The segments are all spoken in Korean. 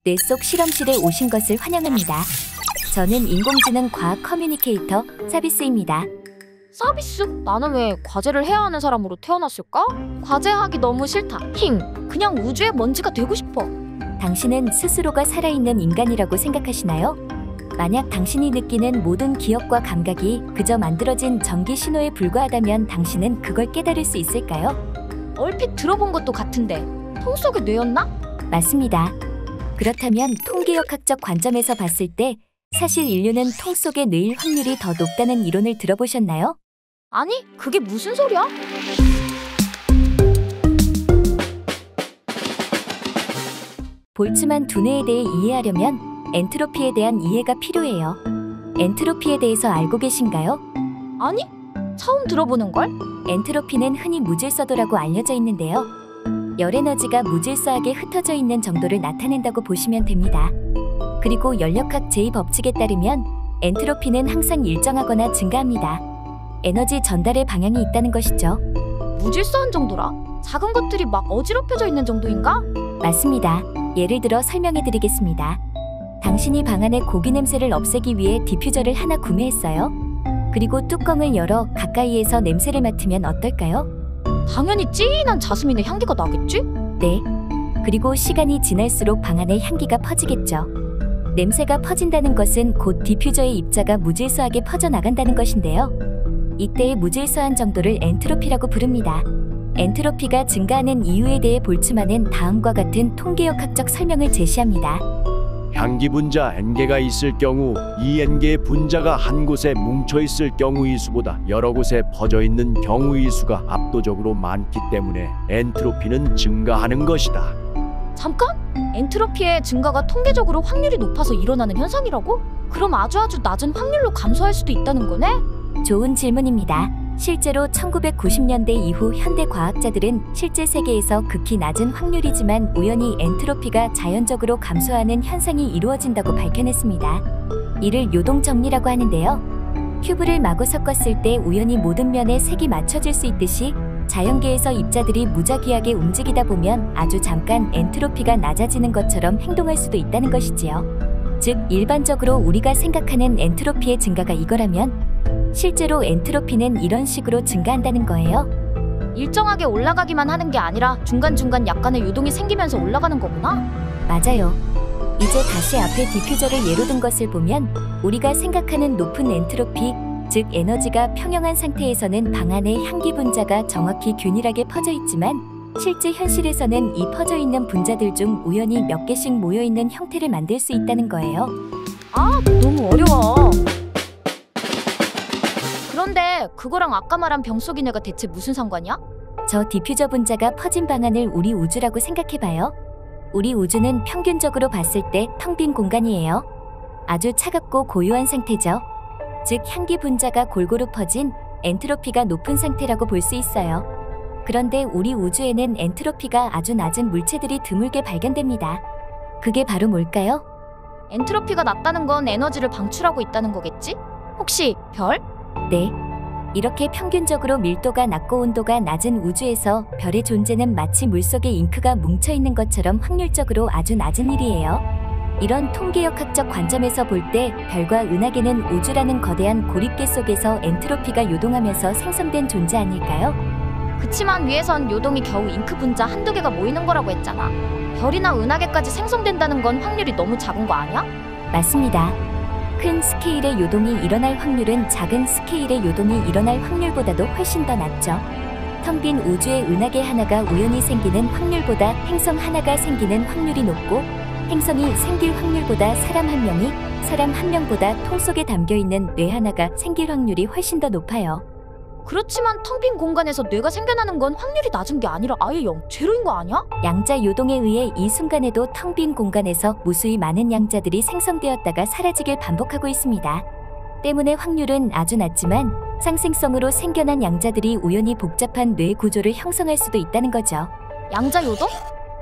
뇌 속 실험실에 오신 것을 환영합니다. 저는 인공지능 과학 커뮤니케이터 사비스입니다. 서비스? 나는 왜 과제를 해야 하는 사람으로 태어났을까? 과제하기 너무 싫다. 그냥 우주의 먼지가 되고 싶어. 당신은 스스로가 살아있는 인간이라고 생각하시나요? 만약 당신이 느끼는 모든 기억과 감각이 그저 만들어진 전기 신호에 불과하다면 당신은 그걸 깨달을 수 있을까요? 얼핏 들어본 것도 같은데 통 속의 뇌였나? 맞습니다. 그렇다면 통계역학적 관점에서 봤을 때 사실 인류는 통 속의 뇌일 확률이 더 높다는 이론을 들어보셨나요? 아니, 그게 무슨 소리야? 볼츠만 두뇌에 대해 이해하려면 엔트로피에 대한 이해가 필요해요. 엔트로피에 대해서 알고 계신가요? 아니, 처음 들어보는걸? 엔트로피는 흔히 무질서도라고 알려져 있는데요. 열 에너지가 무질서하게 흩어져 있는 정도를 나타낸다고 보시면 됩니다. 그리고 연력학 제2법칙에 따르면 엔트로피는 항상 일정하거나 증가합니다. 에너지 전달의 방향이 있다는 것이죠. 무질서한 정도라? 작은 것들이 막 어지럽혀져 있는 정도인가? 맞습니다. 예를 들어 설명해 드리겠습니다. 당신이 방 안의 고기 냄새를 없애기 위해 디퓨저를 하나 구매했어요. 그리고 뚜껑을 열어 가까이에서 냄새를 맡으면 어떨까요? 당연히 진한 자스민의 향기가 나겠지? 네. 그리고 시간이 지날수록 방 안의 향기가 퍼지겠죠. 냄새가 퍼진다는 것은 곧 디퓨저의 입자가 무질서하게 퍼져나간다는 것인데요. 이때의 무질서한 정도를 엔트로피라고 부릅니다. 엔트로피가 증가하는 이유에 대해 볼츠만은 다음과 같은 통계역학적 설명을 제시합니다. 향기 분자 N개가 있을 경우 이 N개의 분자가 한 곳에 뭉쳐 있을 경우의 수보다 여러 곳에 퍼져 있는 경우의 수가 압도적으로 많기 때문에 엔트로피는 증가하는 것이다. 잠깐? 엔트로피의 증가가 통계적으로 확률이 높아서 일어나는 현상이라고? 그럼 아주 낮은 확률로 감소할 수도 있다는 거네? 좋은 질문입니다. 실제로 1990년대 이후 현대 과학자들은 실제 세계에서 극히 낮은 확률이지만 우연히 엔트로피가 자연적으로 감소하는 현상이 이루어진다고 밝혀냈습니다. 이를 요동정리라고 하는데요. 큐브를 마구 섞었을 때 우연히 모든 면에 색이 맞춰질 수 있듯이 자연계에서 입자들이 무작위하게 움직이다 보면 아주 잠깐 엔트로피가 낮아지는 것처럼 행동할 수도 있다는 것이지요. 즉, 일반적으로 우리가 생각하는 엔트로피의 증가가 이거라면 실제로 엔트로피는 이런 식으로 증가한다는 거예요. 일정하게 올라가기만 하는 게 아니라 중간중간 약간의 요동이 생기면서 올라가는 거구나? 맞아요. 이제 다시 앞에 디퓨저를 예로 든 것을 보면 우리가 생각하는 높은 엔트로피, 즉 에너지가 평형한 상태에서는 방 안의 향기 분자가 정확히 균일하게 퍼져 있지만 실제 현실에서는 이 퍼져 있는 분자들 중 우연히 몇 개씩 모여 있는 형태를 만들 수 있다는 거예요. 아, 너무 어려워. 그런데 그거랑 아까 말한 병 속 이네가 대체 무슨 상관이야? 저 디퓨저 분자가 퍼진 방안을 우리 우주라고 생각해봐요. 우리 우주는 평균적으로 봤을 때 텅 빈 공간이에요. 아주 차갑고 고요한 상태죠. 즉 향기 분자가 골고루 퍼진 엔트로피가 높은 상태라고 볼 수 있어요. 그런데 우리 우주에는 엔트로피가 아주 낮은 물체들이 드물게 발견됩니다. 그게 바로 뭘까요? 엔트로피가 낮다는 건 에너지를 방출하고 있다는 거겠지? 혹시 별? 네. 이렇게 평균적으로 밀도가 낮고 온도가 낮은 우주에서 별의 존재는 마치 물속에 잉크가 뭉쳐있는 것처럼 확률적으로 아주 낮은 일이에요. 이런 통계역학적 관점에서 볼 때 별과 은하계는 우주라는 거대한 고립계 속에서 엔트로피가 요동하면서 생성된 존재 아닐까요? 그치만 위에선 요동이 겨우 잉크 분자 한두 개가 모이는 거라고 했잖아. 별이나 은하계까지 생성된다는 건 확률이 너무 작은 거 아니야? 맞습니다. 큰 스케일의 요동이 일어날 확률은 작은 스케일의 요동이 일어날 확률보다도 훨씬 더 낮죠. 텅 빈 우주의 은하계 하나가 우연히 생기는 확률보다 행성 하나가 생기는 확률이 높고 행성이 생길 확률보다 사람 한 명보다 통 속에 담겨있는 뇌 하나가 생길 확률이 훨씬 더 높아요. 그렇지만 텅 빈 공간에서 뇌가 생겨나는 건 확률이 낮은 게 아니라 아예 제로인 거 아니야? 양자 요동에 의해 이 순간에도 텅 빈 공간에서 무수히 많은 양자들이 생성되었다가 사라지길 반복하고 있습니다. 때문에 확률은 아주 낮지만 상생성으로 생겨난 양자들이 우연히 복잡한 뇌 구조를 형성할 수도 있다는 거죠. 양자 요동?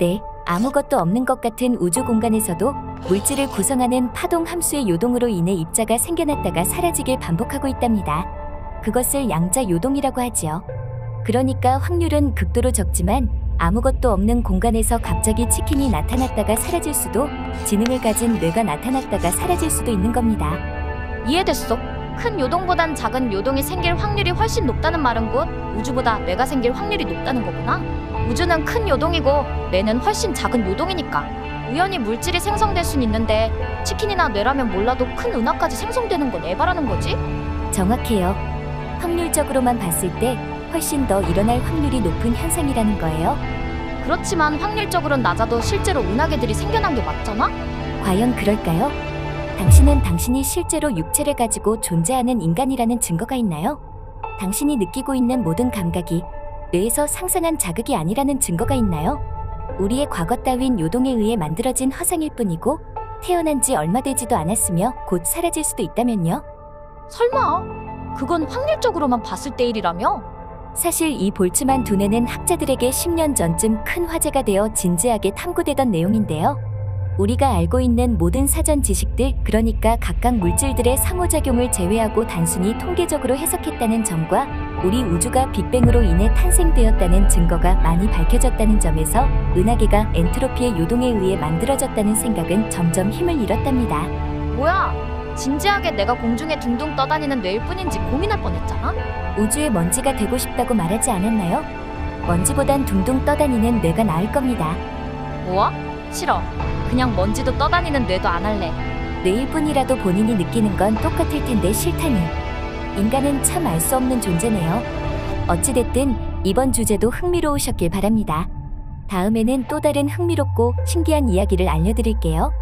네, 아무것도 없는 것 같은 우주 공간에서도 물질을 구성하는 파동 함수의 요동으로 인해 입자가 생겨났다가 사라지길 반복하고 있답니다. 그것을 양자 요동이라고 하지요. 그러니까 확률은 극도로 적지만 아무것도 없는 공간에서 갑자기 치킨이 나타났다가 사라질 수도, 지능을 가진 뇌가 나타났다가 사라질 수도 있는 겁니다. 이해됐어. 큰 요동보단 작은 요동이 생길 확률이 훨씬 높다는 말은 곧 우주보다 뇌가 생길 확률이 높다는 거구나. 우주는 큰 요동이고 뇌는 훨씬 작은 요동이니까 우연히 물질이 생성될 순 있는데 치킨이나 뇌라면 몰라도 큰 은하까지 생성되는 건 에바라는 거지? 정확해요. 확률적으로만 봤을 때 훨씬 더 일어날 확률이 높은 현상이라는 거예요. 그렇지만 확률적으로는 낮아도 실제로 은하계들이 생겨난 게 맞잖아? 과연 그럴까요? 당신은 당신이 실제로 육체를 가지고 존재하는 인간이라는 증거가 있나요? 당신이 느끼고 있는 모든 감각이 뇌에서 상상한 자극이 아니라는 증거가 있나요? 우리의 과거 따윈 요동에 의해 만들어진 허상일 뿐이고 태어난 지 얼마 되지도 않았으며 곧 사라질 수도 있다면요? 설마 그건 확률적으로만 봤을 때 일이라며? 사실 이 볼츠만 두뇌는 학자들에게 10년 전쯤 큰 화제가 되어 진지하게 탐구되던 내용인데요. 우리가 알고 있는 모든 사전 지식들, 그러니까 각각 물질들의 상호작용을 제외하고 단순히 통계적으로 해석했다는 점과 우리 우주가 빅뱅으로 인해 탄생되었다는 증거가 많이 밝혀졌다는 점에서 은하계가 엔트로피의 요동에 의해 만들어졌다는 생각은 점점 힘을 잃었답니다. 뭐야? 진지하게 내가 공중에 둥둥 떠다니는 뇌일 뿐인지 고민할 뻔했잖아? 우주의 먼지가 되고 싶다고 말하지 않았나요? 먼지보단 둥둥 떠다니는 뇌가 나을 겁니다. 뭐? 싫어. 그냥 먼지도 떠다니는 뇌도 안 할래. 뇌일 뿐이라도 본인이 느끼는 건 똑같을 텐데 싫다니. 인간은 참 알 수 없는 존재네요. 어찌됐든 이번 주제도 흥미로우셨길 바랍니다. 다음에는 또 다른 흥미롭고 신기한 이야기를 알려드릴게요.